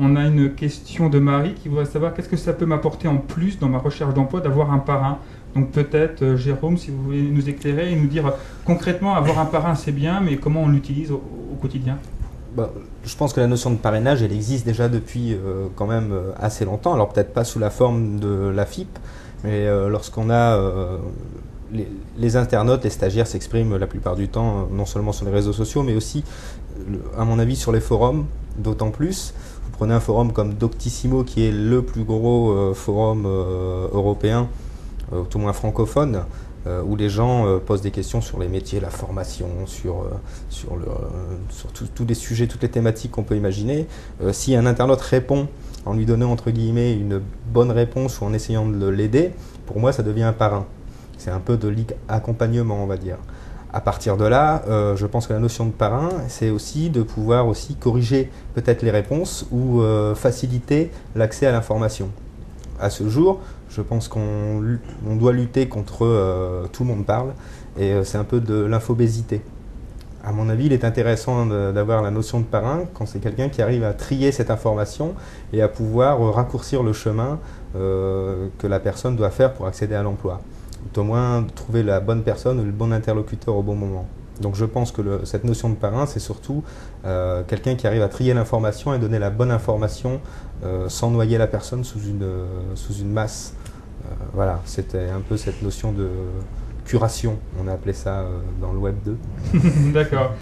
On a une question de Marie qui voudrait savoir qu'est-ce que ça peut m'apporter en plus dans ma recherche d'emploi d'avoir un parrain. Donc peut-être, Jérôme, si vous voulez nous éclairer et nous dire concrètement, avoir un parrain c'est bien, mais comment on l'utilise au quotidien? Bah, je pense que la notion de parrainage, elle existe déjà depuis quand même assez longtemps. Alors peut-être pas sous la forme de la FIP, mais lorsqu'on a les internautes, les stagiaires s'expriment la plupart du temps, non seulement sur les réseaux sociaux, mais aussi, à mon avis, sur les forums, d'autant plus. Vous prenez un forum comme Doctissimo, qui est le plus gros forum européen, tout au moins francophone, où les gens posent des questions sur les métiers, la formation, sur tous les sujets, toutes les thématiques qu'on peut imaginer. Si un internaute répond en lui donnant entre guillemets une bonne réponse ou en essayant de l'aider, pour moi ça devient un parrain. C'est un peu de l'accompagnement, on va dire. À partir de là, je pense que la notion de parrain, c'est aussi de pouvoir aussi corriger peut-être les réponses ou faciliter l'accès à l'information. À ce jour, je pense qu'on doit lutter contre tout le monde parle et c'est un peu de l'infobésité. À mon avis, il est intéressant d'avoir la notion de parrain quand c'est quelqu'un qui arrive à trier cette information et à pouvoir raccourcir le chemin que la personne doit faire pour accéder à l'emploi. Au moins trouver la bonne personne ou le bon interlocuteur au bon moment. Donc je pense que cette notion de parrain, c'est surtout quelqu'un qui arrive à trier l'information et donner la bonne information sans noyer la personne sous une masse. Voilà, c'était un peu cette notion de curation, on a appelé ça dans le Web 2. D'accord.